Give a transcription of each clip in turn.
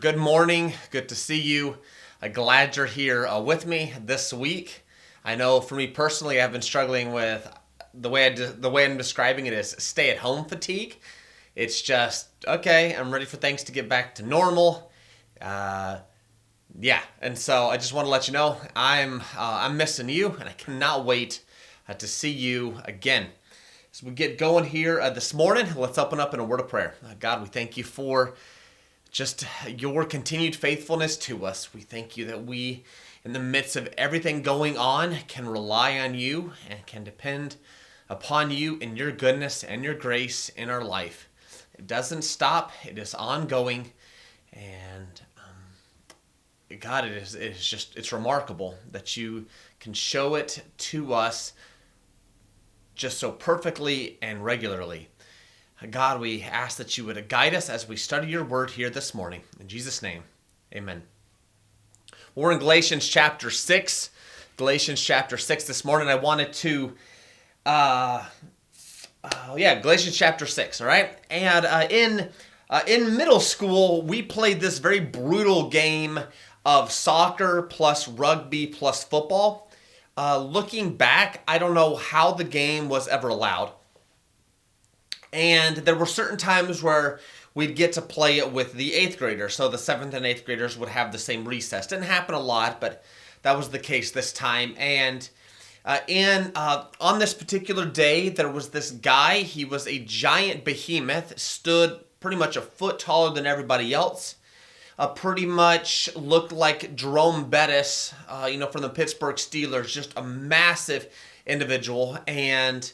Good morning. Good to see you. Glad you're here with me this week. I know for me personally, I've been struggling with the way I'm describing it is stay-at-home fatigue. It's just okay. I'm ready for things to get back to normal. Uh, yeah, and so I just want to let you know I'm missing you, and I cannot wait to see you again. As we get going here this morning, let's open up in a word of prayer. God, we thank you for just your continued faithfulness to us. We thank you that we, in the midst of everything going on, can rely on you and can depend upon you and your goodness and your grace in our life. It doesn't stop. It is ongoing. And God, it's remarkable that you can show it to us just so perfectly and regularly. God, we ask that you would guide us as we study your word here this morning. In Jesus' name, amen. We're in Galatians chapter 6. Galatians chapter 6 this morning. I wanted to, Galatians chapter 6, all right? And in middle school, we played this very brutal game of soccer plus rugby plus football. Looking back, I don't know how the game was ever allowed. And there were certain times where we'd get to play it with the 8th graders. So the 7th and 8th graders would have the same recess. Didn't happen a lot, but that was the case this time. And on this particular day, there was this guy. He was a giant behemoth, stood pretty much a foot taller than everybody else. Pretty much looked like Jerome Bettis, from the Pittsburgh Steelers, just a massive individual. And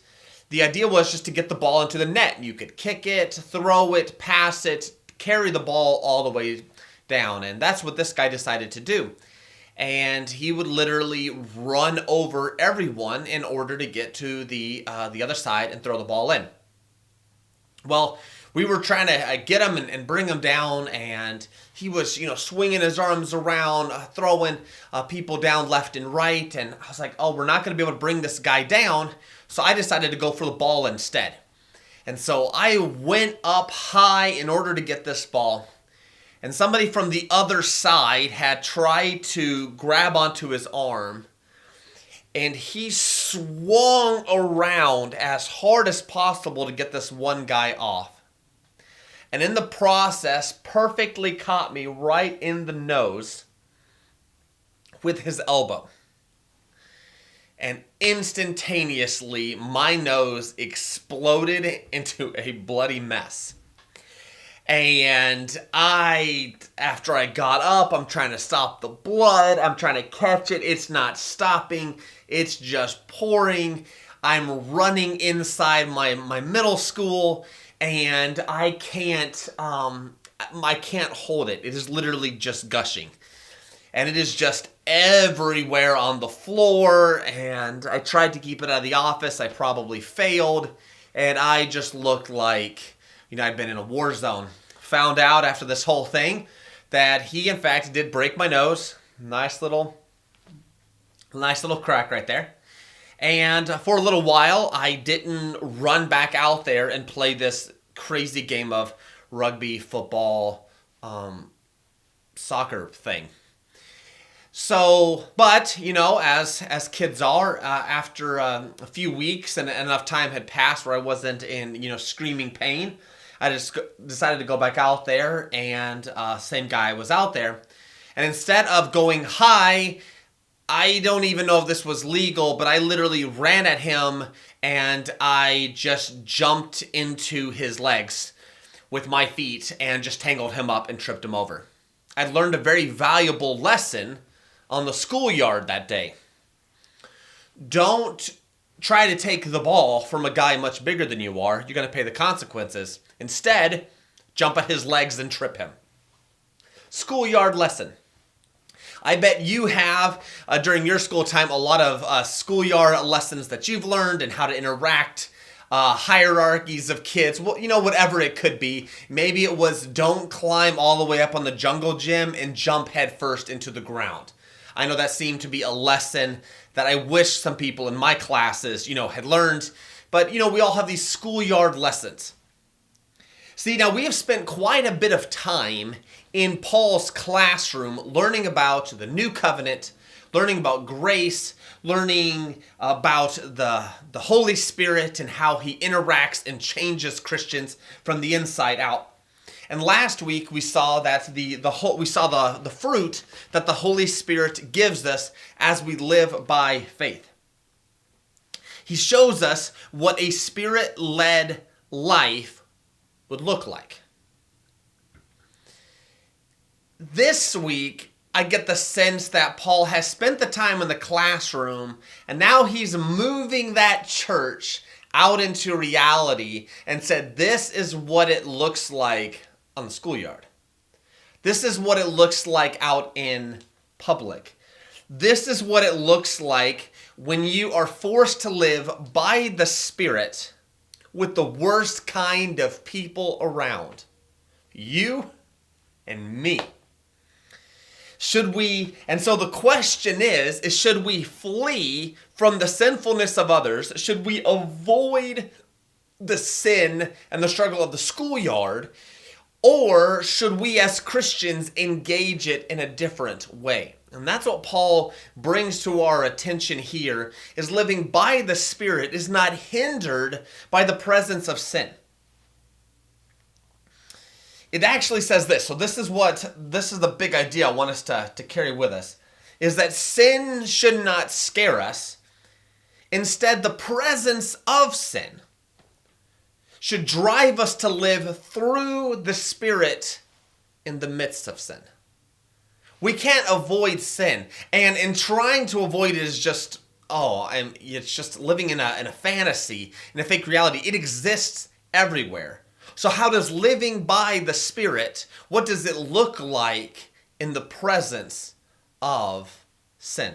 the idea was just to get the ball into the net. You could kick it, throw it, pass it, carry the ball all the way down. And that's what this guy decided to do. And he would literally run over everyone in order to get to the other side and throw the ball in. Well, we were trying to get him and bring him down, and he was, swinging his arms around, throwing people down left and right. And I was like, oh, we're not going to be able to bring this guy down. So I decided to go for the ball instead. And so I went up high in order to get this ball. And somebody from the other side had tried to grab onto his arm. And he swung around as hard as possible to get this one guy off. And in the process, perfectly caught me right in the nose with his elbow. And instantaneously, my nose exploded into a bloody mess. And after I got up, I'm trying to stop the blood. I'm trying to catch it. It's not stopping. It's just pouring. I'm running inside my middle school, and I can't hold it. It is literally just gushing. And it is just everywhere on the floor, and I tried to keep it out of the office. I probably failed, and I just looked like, I'd been in a war zone. Found out after this whole thing that he, in fact, did break my nose. Nice little crack right there. And for a little while, I didn't run back out there and play this crazy game of rugby, football, soccer thing. So, but, as kids are, after a few weeks and enough time had passed where I wasn't in, screaming pain, I just decided to go back out there, and same guy was out there. And instead of going high, I don't even know if this was legal, but I literally ran at him, and I just jumped into his legs with my feet and just tangled him up and tripped him over. I learned a very valuable lesson on the schoolyard that day. Don't try to take the ball from a guy much bigger than you are. You're going to pay the consequences. Instead, jump at his legs and trip him. Schoolyard lesson. I bet you have, during your school time, a lot of schoolyard lessons that you've learned and how to interact, hierarchies of kids, whatever it could be. Maybe it was don't climb all the way up on the jungle gym and jump head first into the ground. I know that seemed to be a lesson that I wish some people in my classes, had learned. But, we all have these schoolyard lessons. See, now we have spent quite a bit of time in Paul's classroom learning about the new covenant, learning about grace, learning about the Holy Spirit and how he interacts and changes Christians from the inside out. And last week we saw that the fruit that the Holy Spirit gives us as we live by faith. He shows us what a Spirit-led life would look like. This week, I get the sense that Paul has spent the time in the classroom and now he's moving that church out into reality and said, this is what it looks like on the schoolyard. This is what it looks like out in public. This is what it looks like when you are forced to live by the Spirit with the worst kind of people around. You and me. And so the question is should we flee from the sinfulness of others? Should we avoid the sin and the struggle of the schoolyard? Or should we as Christians engage it in a different way? And that's what Paul brings to our attention here, is living by the Spirit is not hindered by the presence of sin. It actually says this. So this is the big idea I want us to carry with us, is that sin should not scare us. Instead, the presence of sin should drive us to live through the Spirit in the midst of sin. We can't avoid sin. And in trying to avoid it is just, it's just living in a fantasy, in a fake reality. It exists everywhere. So how does living by the Spirit, what does it look like in the presence of sin?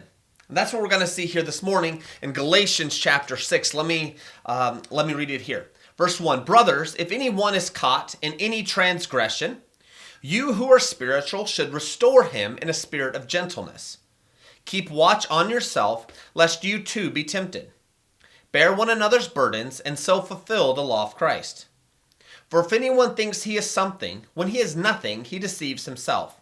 And that's what we're going to see here this morning in Galatians chapter 6. Let me read it here. Verse 1, brothers, if anyone is caught in any transgression, you who are spiritual should restore him in a spirit of gentleness. Keep watch on yourself, lest you too be tempted. Bear one another's burdens, and so fulfill the law of Christ. For if anyone thinks he is something, when he is nothing, he deceives himself.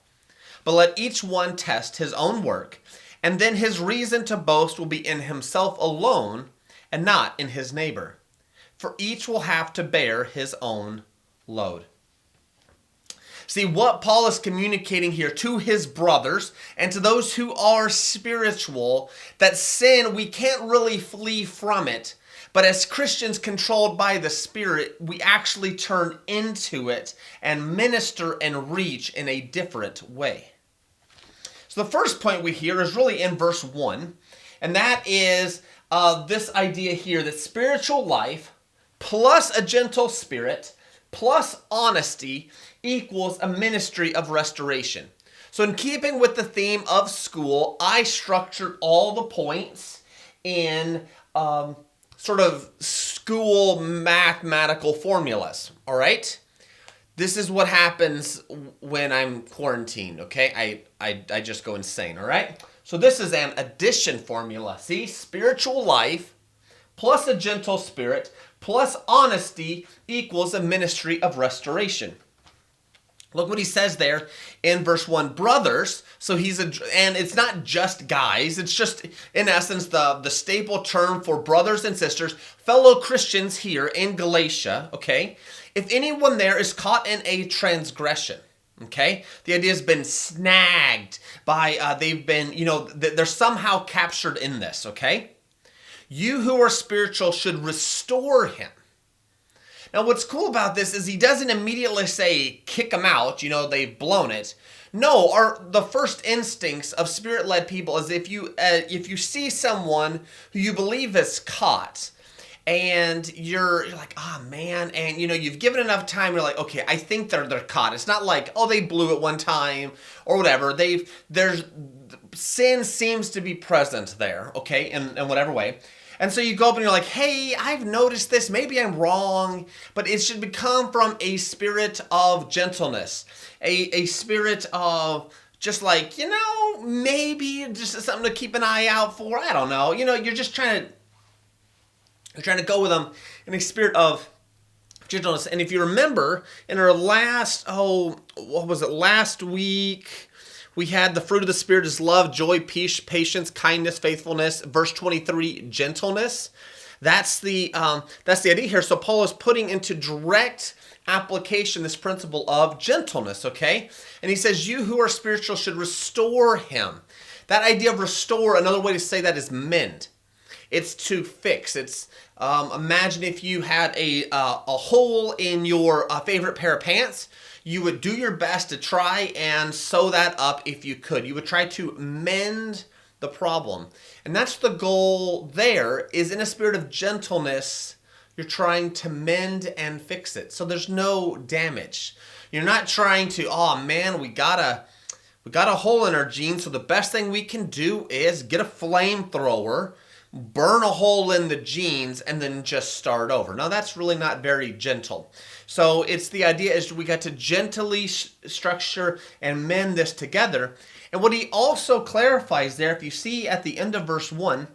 But let each one test his own work, and then his reason to boast will be in himself alone, and not in his neighbor. For each will have to bear his own load. See, what Paul is communicating here to his brothers and to those who are spiritual, that sin, we can't really flee from it. But as Christians controlled by the Spirit, we actually turn into it and minister and reach in a different way. So the first point we hear is really in verse 1, and that is this idea here that spiritual life plus a gentle spirit plus honesty equals a ministry of restoration. So in keeping with the theme of school, I structured all the points in sort of school mathematical formulas, all right? This is what happens when I'm quarantined, okay? I just go insane, all right? So this is an addition formula. See, spiritual life plus a gentle spirit plus honesty equals a ministry of restoration. Look what he says there in verse 1. Brothers, and it's not just guys, it's just, in essence, the staple term for brothers and sisters, fellow Christians here in Galatia, okay? If anyone there is caught in a transgression, okay? The idea has been snagged by, they're somehow captured in this, okay? You who are spiritual should restore him. Now, what's cool about this is he doesn't immediately say, kick them out, they've blown it. No, the first instincts of Spirit-led people is if you see someone who you believe is caught, and you're like, oh man, and you've given enough time, you're like, okay, I think they're caught. It's not like, oh, they blew it one time or whatever. Sin seems to be present there, okay, in whatever way. And so you go up and you're like, hey, I've noticed this. Maybe I'm wrong, but it should come from a spirit of gentleness, a spirit of just like, maybe just something to keep an eye out for. I don't know. You're just trying to go with them in a spirit of Gentleness. And if you remember, in our last, last week, we had the fruit of the Spirit is love, joy, peace, patience, kindness, faithfulness. Verse 23, gentleness. That's the idea here. So Paul is putting into direct application this principle of gentleness, okay? And he says, you who are spiritual should restore him. That idea of restore, another way to say that is mend. It's to fix. It's imagine if you had a hole in your favorite pair of pants. You would do your best to try and sew that up if you could. You would try to mend the problem. And that's the goal there, is in a spirit of gentleness, you're trying to mend and fix it. So there's no damage. You're not trying to, oh man, we got a hole in our jeans, so the best thing we can do is get a flamethrower, burn a hole in the jeans, and then just start over. Now that's really not very gentle. So it's the idea is we got to gently structure and mend this together. And what he also clarifies there, if you see at the end of verse 1,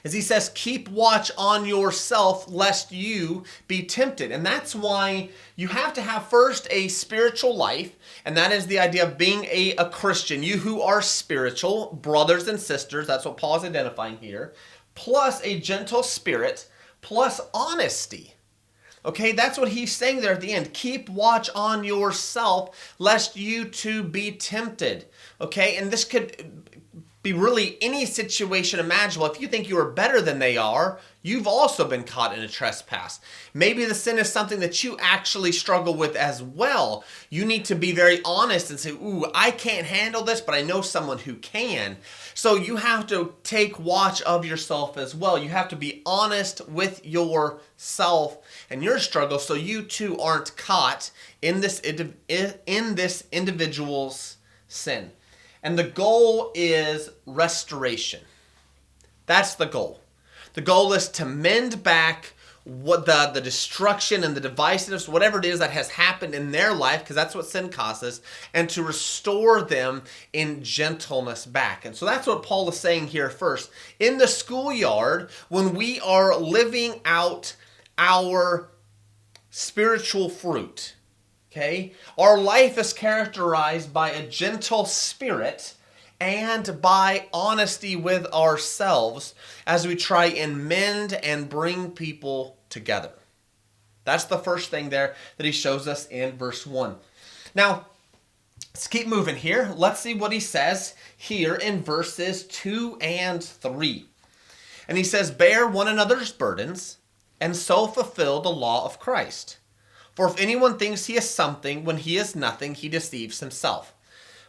is he says, keep watch on yourself lest you be tempted. And that's why you have to have first a spiritual life, and that is the idea of being a Christian. You who are spiritual, brothers and sisters, that's what Paul is identifying here, plus a gentle spirit, plus honesty. Okay, that's what he's saying there at the end. Keep watch on yourself lest you too be tempted. Okay, and this could be really any situation imaginable. If you think you are better than they are, you've also been caught in a trespass. Maybe the sin is something that you actually struggle with as well. You need to be very honest and say, ooh, I can't handle this, but I know someone who can. So you have to take watch of yourself as well. You have to be honest with yourself and your struggle so you too aren't caught in this individual's sin. And the goal is restoration. That's the goal. The goal is to mend back what the destruction and the divisiveness, whatever it is that has happened in their life, because that's what sin causes, and to restore them in gentleness back. And so that's what Paul is saying here first. In the schoolyard, when we are living out our spiritual fruit, okay, our life is characterized by a gentle spirit and by honesty with ourselves as we try and mend and bring people together. That's the first thing there that he shows us in verse 1. Now, let's keep moving here. Let's see what he says here in verses 2 and 3. And he says, bear one another's burdens and so fulfill the law of Christ. For if anyone thinks he is something when he is nothing, he deceives himself.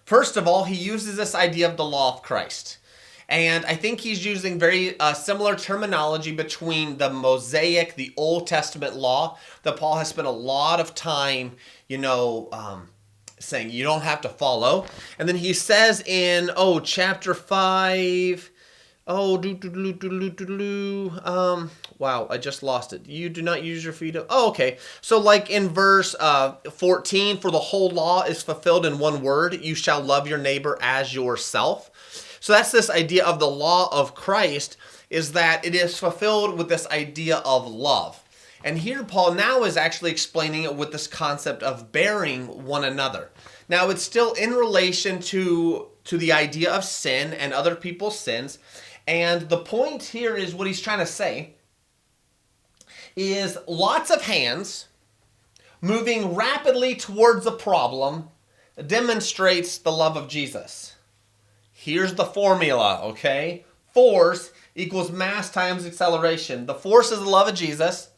First of all, he uses this idea of the law of Christ. And I think he's using very similar terminology between the Mosaic, the Old Testament law, that Paul has spent a lot of time, saying you don't have to follow. And then he says in, chapter 5... wow, I just lost it. You do not use your feet. Okay. So like in verse 14, for the whole law is fulfilled in one word, you shall love your neighbor as yourself. So that's this idea of the law of Christ, is that it is fulfilled with this idea of love. And here Paul now is actually explaining it with this concept of bearing one another. Now it's still in relation to the idea of sin and other people's sins. And the point here is what he's trying to say is lots of hands moving rapidly towards a problem demonstrates the love of Jesus. Here's the formula, okay? Force equals mass times acceleration. The force is the love of Jesus.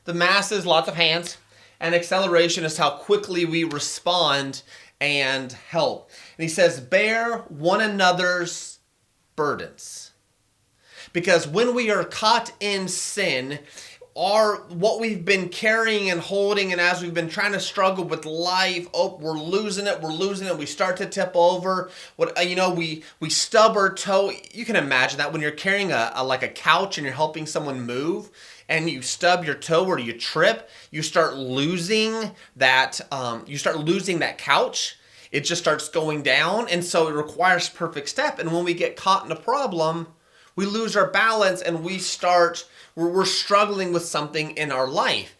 The mass is lots of hands. And acceleration is how quickly we respond and help. And he says, bear one another's burdens. Because when we are caught in sin, what we've been carrying and holding, and as we've been trying to struggle with life, we're losing it, we start to tip over. We stub our toe. You can imagine that when you're carrying like a couch and you're helping someone move, and you stub your toe or you trip, you start losing that. You start losing that couch. It just starts going down, and so it requires perfect step. And when we get caught in a problem, we lose our balance and we're struggling with something in our life.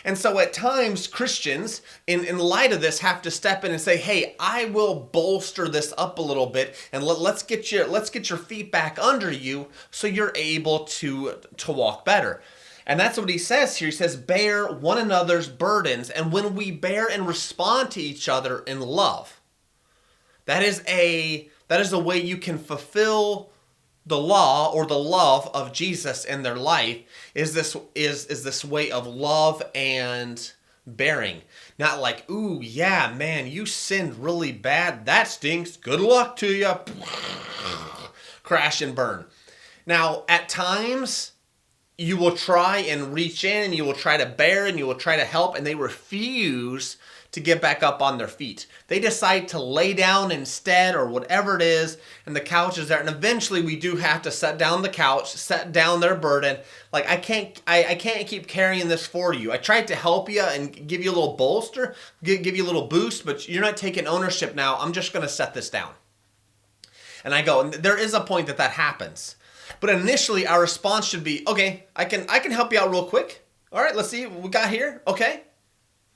And so at times, Christians, in light of this, have to step in and say, hey, I will bolster this up a little bit, and let's get your feet back under you so you're able to walk better. And that's what he says here. He says, bear one another's burdens. And when we bear and respond to each other in love, that is a way you can fulfill the law or the love of Jesus in their life, is this way of love and bearing. Not like, ooh, yeah, man, you sinned really bad. That stinks. Good luck to you. Crash and burn. Now, at times, you will try and reach in, and you will try to bear, and you will try to help, and they refuse to get back up on their feet. They decide to lay down instead, or whatever it is, and the couch is there. And eventually we do have to set down the couch, set down their burden. Like, I can't keep carrying this for you. I tried to help you and give you a little bolster, give you a little boost, but you're not taking ownership now. I'm just going to set this down. And I go, and there is a point that happens. But initially our response should be, okay, I can help you out real quick. All right, let's see what we got here. Okay.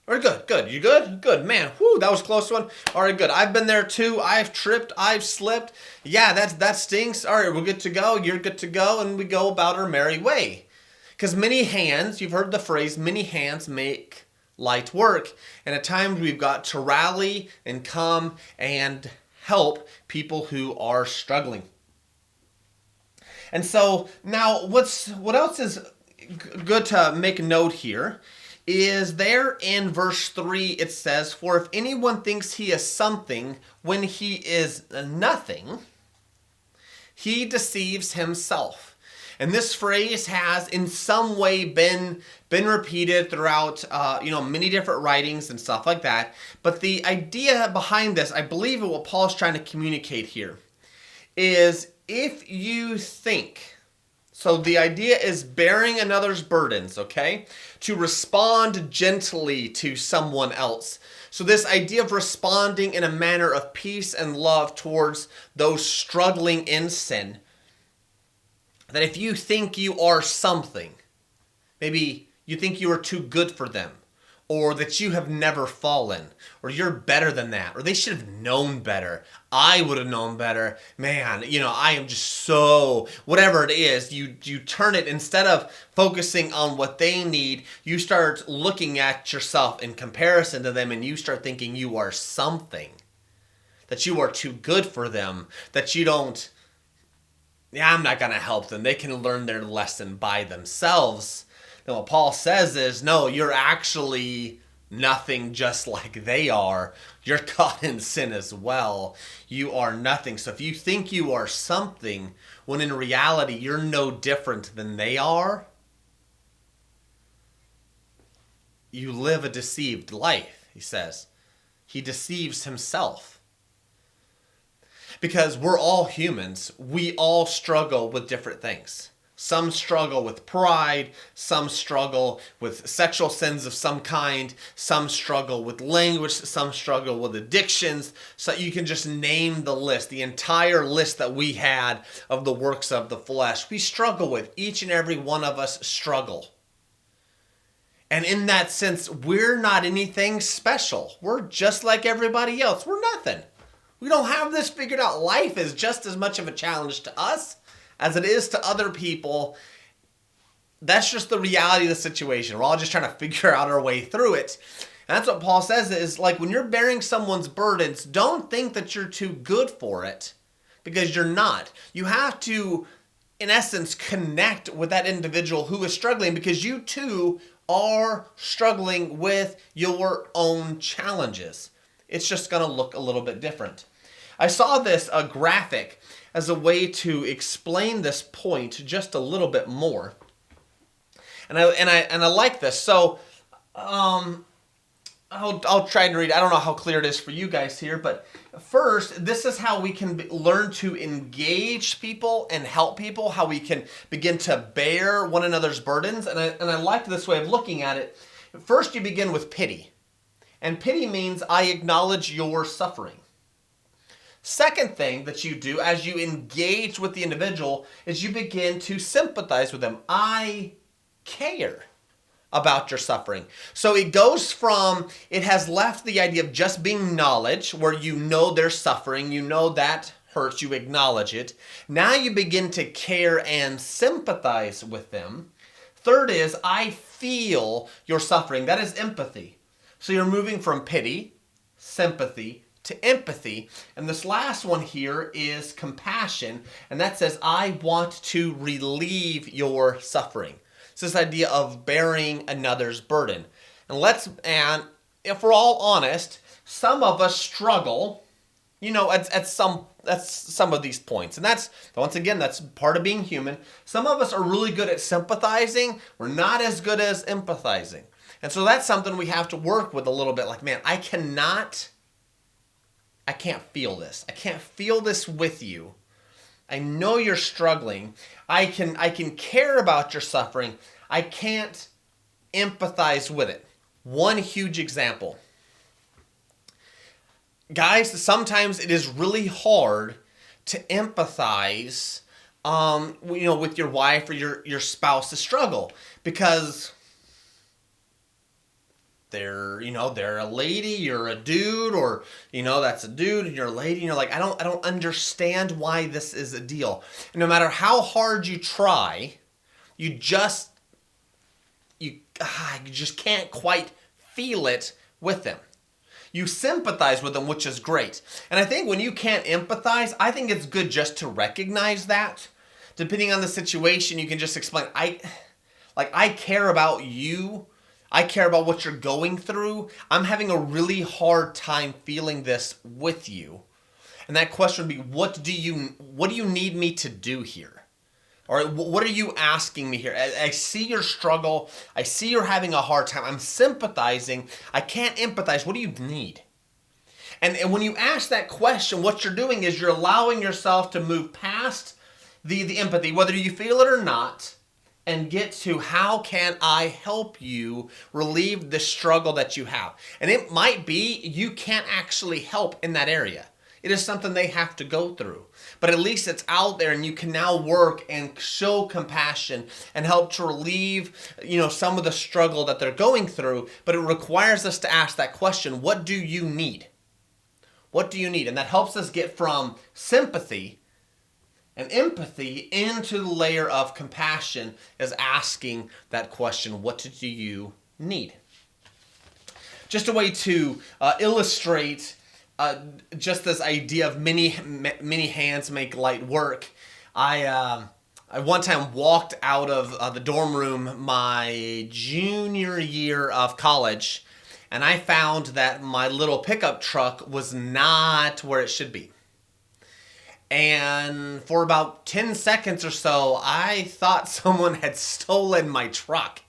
All right, good. You good? Good. Man, whoo, that was a close one. All right, good. I've been there too. I've tripped. I've slipped. Yeah, that stinks. All right, we're good to go. You're good to go. And we go about our merry way. Because many hands, you've heard the phrase, many hands make light work. And at times we've got to rally and come and help people who are struggling. And so now what else is good to make note here is there in verse 3 it says, for if anyone thinks he is something when he is nothing, he deceives himself. And this phrase has in some way been repeated throughout many different writings and stuff like that. But the idea behind this, I believe what Paul's trying to communicate here, is if you think, so the idea is bearing another's burdens, okay? To respond gently to someone else. So this idea of responding in a manner of peace and love towards those struggling in sin. That if you think you are something, maybe you think you are too good for them, or that you have never fallen, or you're better than that, or they should have known better. I would have known better. Man, I am just so, whatever it is, you turn it, instead of focusing on what they need, you start looking at yourself in comparison to them, and you start thinking you are something, that you are too good for them, that you don't, I'm not going to help them. They can learn their lesson by themselves. Then what Paul says is, no, you're actually nothing just like they are. You're caught in sin as well. You are nothing. So if you think you are something, when in reality you're no different than they are, you live a deceived life, he says. He deceives himself. Because we're all humans. We all struggle with different things. Some struggle with pride, some struggle with sexual sins of some kind, some struggle with language, some struggle with addictions. So you can just name the list, the entire list that we had of the works of the flesh. We struggle with, each and every one of us struggle. And in that sense, we're not anything special. We're just like everybody else. We're nothing. We don't have this figured out. Life is just as much of a challenge to us as it is to other people. That's just the reality of the situation. We're all just trying to figure out our way through it. And that's what Paul says is, like, when you're bearing someone's burdens, don't think that you're too good for it, because you're not. You have to, in essence, connect with that individual who is struggling, because you too are struggling with your own challenges. It's just going to look a little bit different. I saw this graphic as a way to explain this point just a little bit more, and I like this. So I'll try and read. I don't know how clear it is for you guys here, but first, this is how we can learn to engage people and help people. How we can begin to bear one another's burdens, and I like this way of looking at it. First, you begin with pity, and pity means I acknowledge your suffering. Second thing that you do as you engage with the individual is you begin to sympathize with them. I care. about your suffering. So it goes from, it has left the idea of just being knowledge, where you know they're suffering, you know that hurts, you acknowledge it. Now you begin to care and sympathize with them. Third is, I feel your suffering. That is empathy. So you're moving from pity, sympathy, to empathy. And this last one here is compassion. And that says, I want to relieve your suffering. It's this idea of bearing another's burden. And if we're all honest, some of us struggle, at some of these points. And that's, once again, that's part of being human. Some of us are really good at sympathizing. We're not as good as empathizing. And so that's something we have to work with a little bit. Like, man, I can't feel this. I can't feel this with you. I know you're struggling. I can care about your suffering. I can't empathize with it. One huge example. Guys, sometimes it is really hard to empathize, with your wife or your spouse's struggle, because they're a lady, you're a dude, or that's a dude and you're a lady, and you're like, I don't understand why this is a deal. And no matter how hard you try, you just can't quite feel it with them. You sympathize with them, which is great. And I think when you can't empathize, I think it's good just to recognize that. Depending on the situation, you can just explain, I care about you. I care about what you're going through. I'm having a really hard time feeling this with you. And that question would be, what do you need me to do here? Or what are you asking me here? I see your struggle. I see you're having a hard time. I'm sympathizing. I can't empathize. What do you need? And when you ask that question, what you're doing is you're allowing yourself to move past the empathy, whether you feel it or not, and get to, how can I help you relieve the struggle that you have? And it might be you can't actually help in that area. It is something they have to go through. But at least it's out there, and you can now work and show compassion and help to relieve, some of the struggle that they're going through. But it requires us to ask that question, what do you need? What do you need? And that helps us get from sympathy and empathy into the layer of compassion, is asking that question, what do you need? Just a way to illustrate just this idea of many hands make light work. I one time walked out of the dorm room my junior year of college, and I found that my little pickup truck was not where it should be. And for about 10 seconds or so, I thought someone had stolen my truck.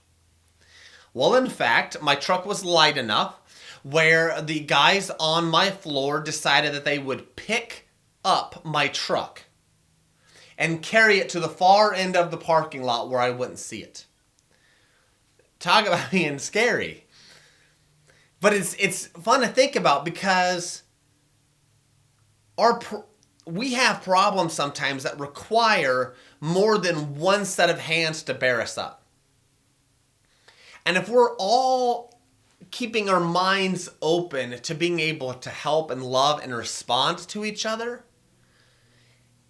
Well, in fact, my truck was light enough where the guys on my floor decided that they would pick up my truck and carry it to the far end of the parking lot where I wouldn't see it. Talk about being scary. But it's fun to think about, because we have problems sometimes that require more than one set of hands to bear us up. And if we're all keeping our minds open to being able to help and love and respond to each other,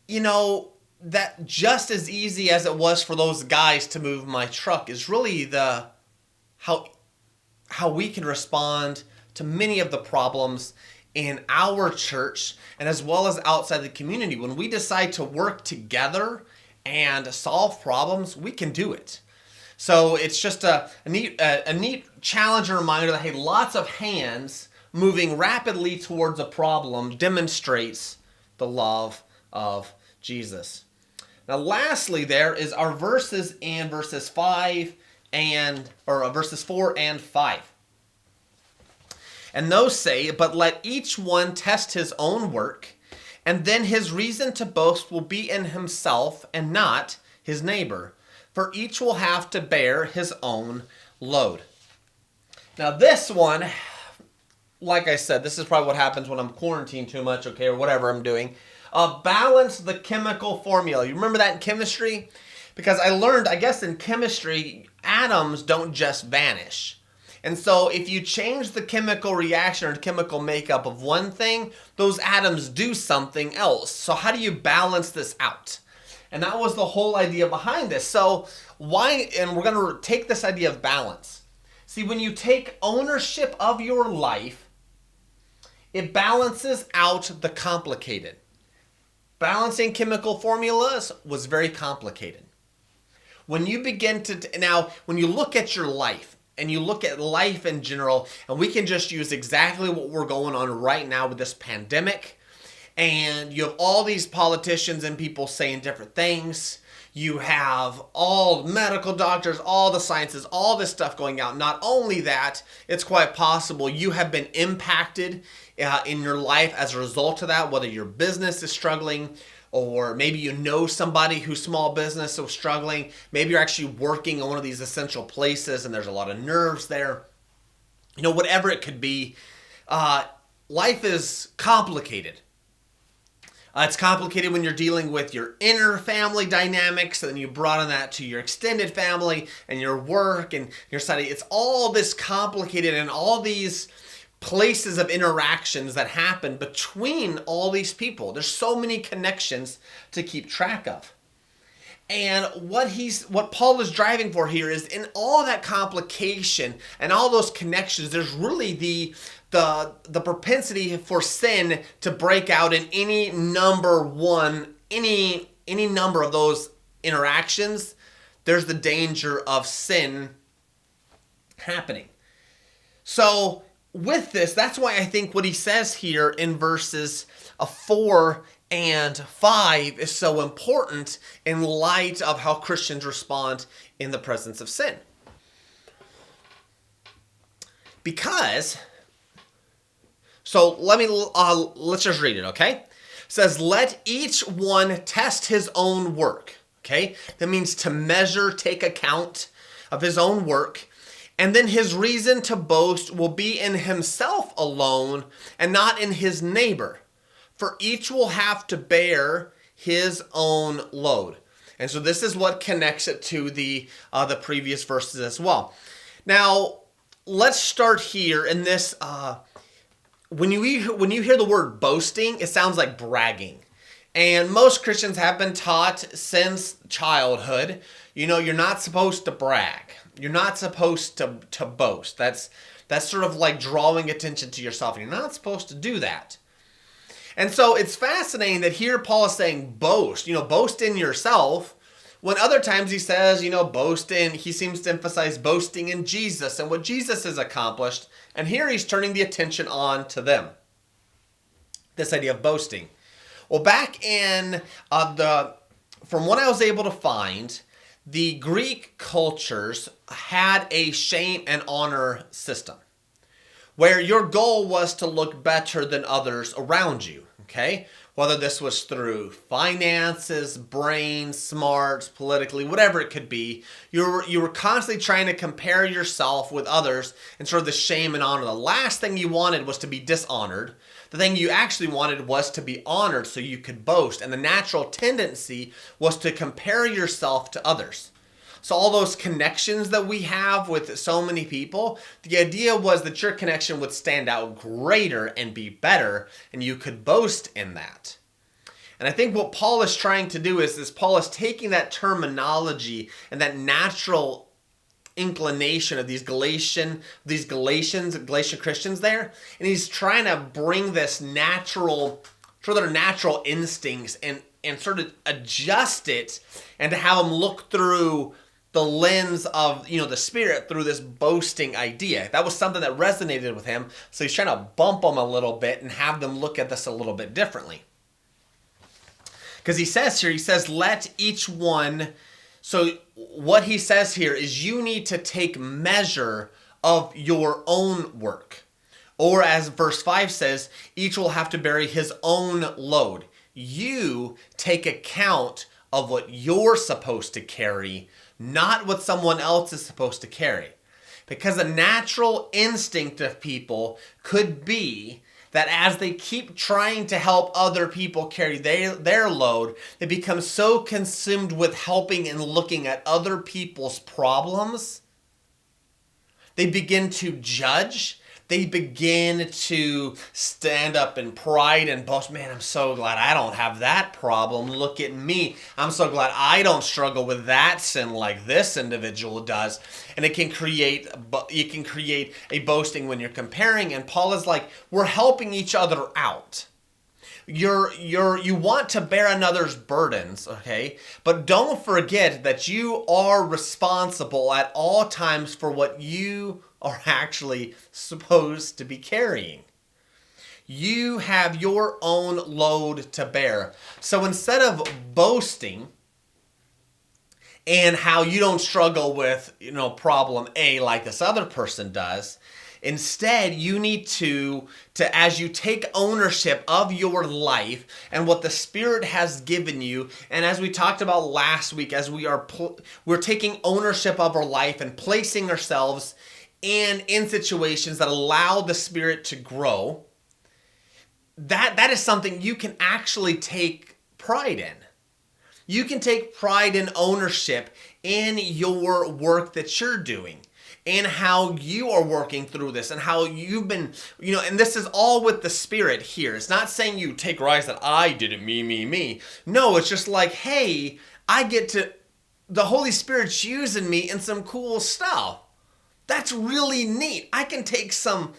that just as easy as it was for those guys to move my truck is really how we can respond to many of the problems in our church, and as well as outside the community. When we decide to work together and solve problems, we can do it. So it's just a neat challenge and reminder that, hey, lots of hands moving rapidly towards a problem demonstrates the love of Jesus. Now, lastly, there is our verses in verses 4 and 5. And those say, but let each one test his own work, and then his reason to boast will be in himself and not his neighbor. For each will have to bear his own load. Now this one, like I said, this is probably what happens when I'm quarantined too much, okay, or whatever I'm doing. Balance the chemical formula. You remember that in chemistry? Because I learned, I guess in chemistry, atoms don't just vanish. And so if you change the chemical reaction or chemical makeup of one thing, those atoms do something else. So how do you balance this out? And that was the whole idea behind this. So why, and we're going to take this idea of balance. See, when you take ownership of your life, it balances out the complicated. Balancing chemical formulas was very complicated. When you begin to, now, when you look at your life, and you look at life in general, and we can just use exactly what we're going on right now with this pandemic, and you have all these politicians and people saying different things. You have all medical doctors, all the sciences, all this stuff going out. Not only that, it's quite possible you have been impacted in your life as a result of that, whether your business is struggling, or maybe you know somebody whose small business is struggling. Maybe you're actually working in one of these essential places and there's a lot of nerves there. You know, whatever it could be, life is complicated. It's complicated when you're dealing with your inner family dynamics, and then you broaden that to your extended family and your work and your study. It's all this complicated, and all these places of interactions that happen between all these people. There's so many connections to keep track of. And what Paul is driving for here is, in all that complication and all those connections, there's really the propensity for sin to break out in any number of those interactions. There's the danger of sin happening. So with this, that's why I think what he says here in verses 4 and 5 is so important in light of how Christians respond in the presence of sin. Because, so let's just read it, okay? It says, let each one test his own work, okay? That means to measure, take account of his own work. And then his reason to boast will be in himself alone and not in his neighbor. For each will have to bear his own load. And so this is what connects it to the previous verses as well. Now, let's start here in this. When you hear the word boasting, it sounds like bragging. And most Christians have been taught since childhood, you're not supposed to brag. You're not supposed to boast. That's sort of like drawing attention to yourself. You're not supposed to do that. And so it's fascinating that here Paul is saying boast, boast in yourself, when other times he says, boast in, he seems to emphasize boasting in Jesus and what Jesus has accomplished. And here he's turning the attention on to them. This idea of boasting. Well, back in from what I was able to find, the Greek cultures had a shame and honor system where your goal was to look better than others around you, okay? Whether this was through finances, brains, smarts, politically, whatever it could be, you were constantly trying to compare yourself with others and sort of the shame and honor. The last thing you wanted was to be dishonored. The thing you actually wanted was to be honored so you could boast. And the natural tendency was to compare yourself to others. So all those connections that we have with so many people, the idea was that your connection would stand out greater and be better, and you could boast in that. And I think what Paul is trying to do is Paul is taking that terminology and that natural inclination of these Galatian Christians there, and he's trying to bring this natural instincts and sort of adjust it and to have them look through the lens of, the Spirit through this boasting idea. That was something that resonated with him, so he's trying to bump them a little bit and have them look at this a little bit differently. Because he says, let each one. So what he says here is you need to take measure of your own work. Or as verse 5 says, each will have to bear his own load. You take account of what you're supposed to carry, not what someone else is supposed to carry. Because a natural instinct of people could be that as they keep trying to help other people carry their load, they become so consumed with helping and looking at other people's problems. They begin to judge. They begin to stand up in pride and boast. Man, I'm so glad I don't have that problem. Look at me. I'm so glad I don't struggle with that sin like this individual does. And it can create a boasting when you're comparing. And Paul is like, we're helping each other out. You want to bear another's burdens, okay? But don't forget that you are responsible at all times for what you are actually supposed to be carrying. You have your own load to bear. So instead of boasting and how you don't struggle with, problem A like this other person does, instead, you need to as you take ownership of your life and what the Spirit has given you, and as we talked about last week, as we're taking ownership of our life and placing ourselves in situations that allow the Spirit to grow, that is something you can actually take pride in. You can take pride and ownership in your work that you're doing, and how you are working through this, and how you've been, and this is all with the Spirit here. It's not saying you take rise that I did it, me. No, it's just like, hey, the Holy Spirit's using me in some cool stuff. That's really neat. I can take some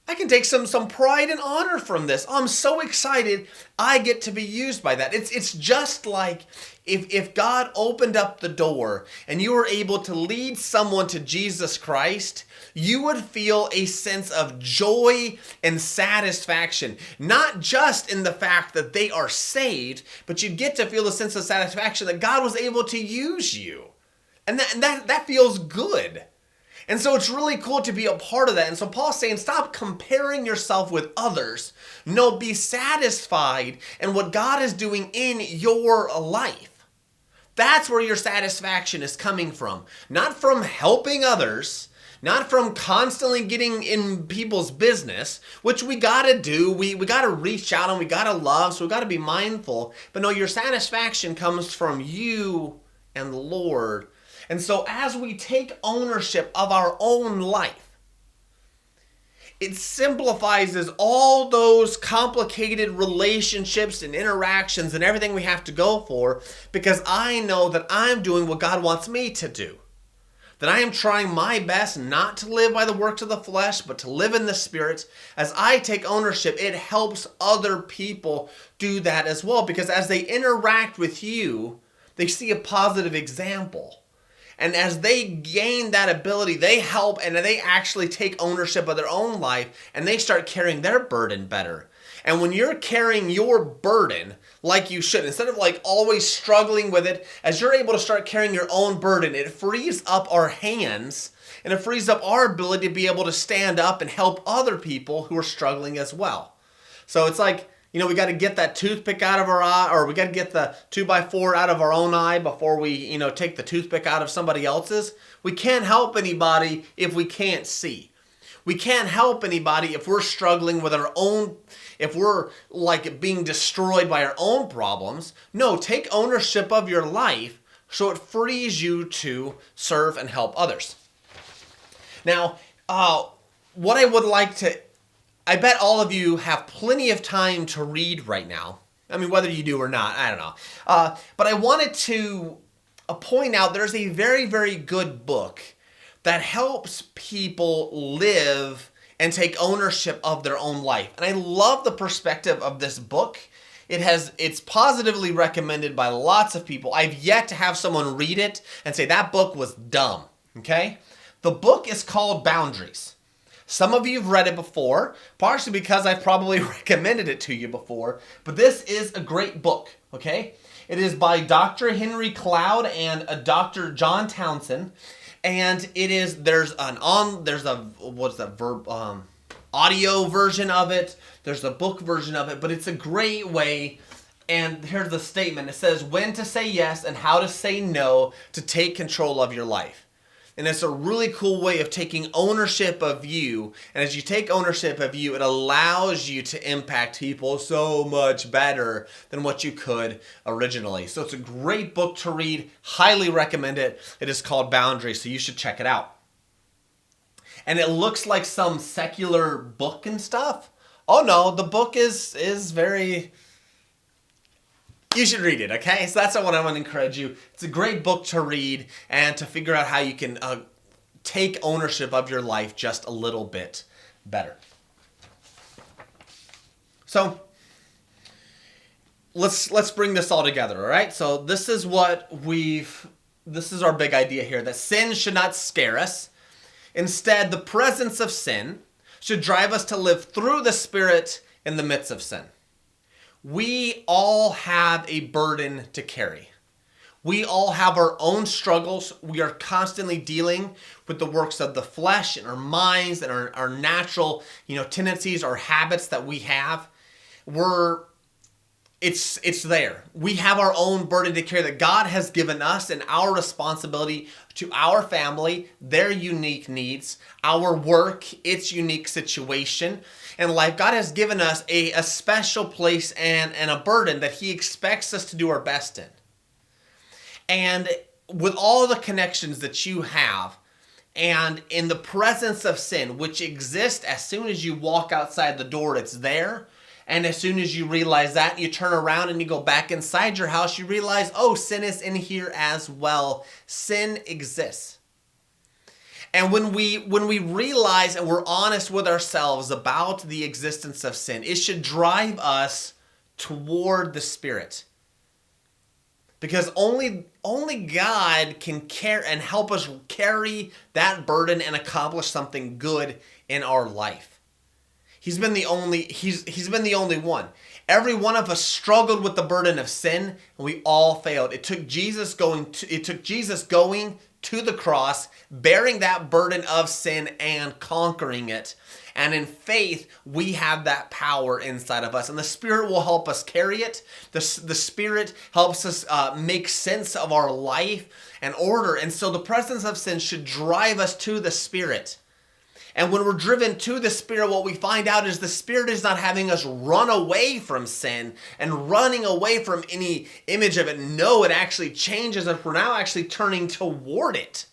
pride and honor from this. I'm so excited I get to be used by that. It's just like if God opened up the door and you were able to lead someone to Jesus Christ, you would feel a sense of joy and satisfaction, not just in the fact that they are saved, but you'd get to feel a sense of satisfaction that God was able to use you. And that feels good. And so it's really cool to be a part of that. And so Paul's saying, stop comparing yourself with others. No, be satisfied in what God is doing in your life. That's where your satisfaction is coming from. Not from helping others, not from constantly getting in people's business, which we got to do. We got to reach out and we got to love, so we got to be mindful. But no, your satisfaction comes from you and the Lord. And so as we take ownership of our own life, it simplifies all those complicated relationships and interactions and everything we have to go for, because I know that I'm doing what God wants me to do. That I am trying my best not to live by the works of the flesh, but to live in the Spirit. As I take ownership, it helps other people do that as well, because as they interact with you, they see a positive example. And as they gain that ability, they help and they actually take ownership of their own life and they start carrying their burden better. And when you're carrying your burden like you should, instead of like always struggling with it, as you're able to start carrying your own burden, it frees up our hands and it frees up our ability to be able to stand up and help other people who are struggling as well. So it's like, we got to get that toothpick out of our eye, or we got to get the 2x4 out of our own eye before we, take the toothpick out of somebody else's. We can't help anybody if we can't see. We can't help anybody if we're struggling with our own, if we're like being destroyed by our own problems. No, take ownership of your life so it frees you to serve and help others. Now, what I would like to, I bet all of you have plenty of time to read right now. I mean, whether you do or not, I don't know. But I wanted to point out there's a very, very good book that helps people live and take ownership of their own life. And I love the perspective of this book. It's positively recommended by lots of people. I've yet to have someone read it and say that book was dumb, okay? The book is called Boundaries. Some of you have read it before, partially because I've probably recommended it to you before, but this is a great book, okay? It is by Dr. Henry Cloud and Dr. John Townsend, and there's audio version of it, there's a book version of it, but it's a great way. And here's the statement. It says, when to say yes and how to say no to take control of your life. And it's a really cool way of taking ownership of you. And as you take ownership of you, it allows you to impact people so much better than what you could originally. So it's a great book to read. Highly recommend it. It is called Boundaries, so you should check it out. And it looks like some secular book and stuff. Oh no, the book is very... You should read it, okay? So that's what I want to encourage you. It's a great book to read and to figure out how you can take ownership of your life just a little bit better. So let's bring this all together, all right? So this is our big idea here, that sin should not scare us. Instead, the presence of sin should drive us to live through the Spirit in the midst of sin. We all have a burden to carry. We all have our own struggles. We are constantly dealing with the works of the flesh and our minds and our natural, tendencies, our habits that we have. It's there. We have our own burden to carry that God has given us, and our responsibility to our family, their unique needs, our work, its unique situation in life. God has given us a special place and a burden that He expects us to do our best in. And with all the connections that you have, and in the presence of sin, which exists as soon as you walk outside the door, it's there. And as soon as you realize that, you turn around and you go back inside your house, you realize, oh, sin is in here as well. Sin exists. And when we realize and we're honest with ourselves about the existence of sin, it should drive us toward the Spirit. Because only God can care and help us carry that burden and accomplish something good in our life. He's been the only one. Every one of us struggled with the burden of sin, and we all failed. It took Jesus going to the cross, bearing that burden of sin and conquering it. And in faith, we have that power inside of us. And the Spirit will help us carry it. The Spirit helps us make sense of our life and order. And so the presence of sin should drive us to the Spirit. And when we're driven to the Spirit, what we find out is the Spirit is not having us run away from sin and running away from any image of it. No, it actually changes us. We're now actually turning toward it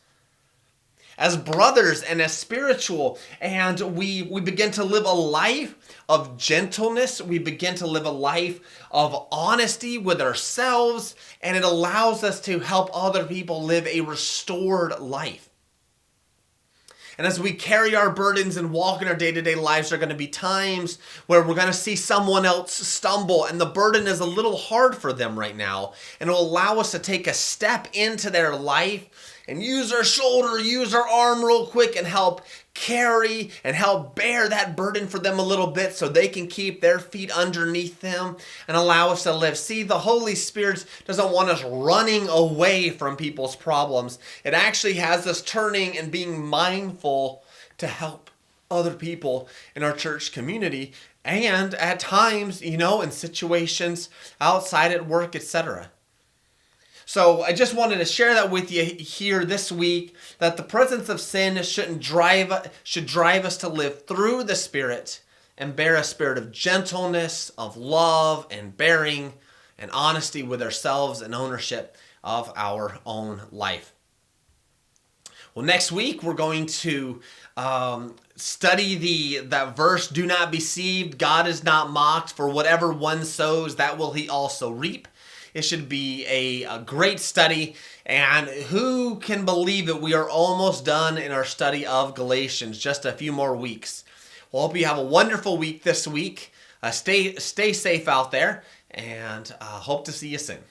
as brothers and as spiritual. And we begin to live a life of gentleness. We begin to live a life of honesty with ourselves. And it allows us to help other people live a restored life. And as we carry our burdens and walk in our day-to-day lives, there are going to be times where we're going to see someone else stumble and the burden is a little hard for them right now. And it will allow us to take a step into their life and use our shoulder, use our arm real quick and help carry and help bear that burden for them a little bit so they can keep their feet underneath them and allow us to live. See, the Holy Spirit doesn't want us running away from people's problems. It actually has us turning and being mindful to help other people in our church community and at times, in situations outside at work, etc. So I just wanted to share that with you here this week, that the presence of sin should drive us to live through the Spirit and bear a spirit of gentleness, of love, and bearing, and honesty with ourselves and ownership of our own life. Well, next week we're going to study that verse, "Do not be deceived, God is not mocked, for whatever one sows, that will he also reap." It should be a great study, and who can believe it? We are almost done in our study of Galatians, just a few more weeks. Well, I hope you have a wonderful week this week. Stay safe out there, and hope to see you soon.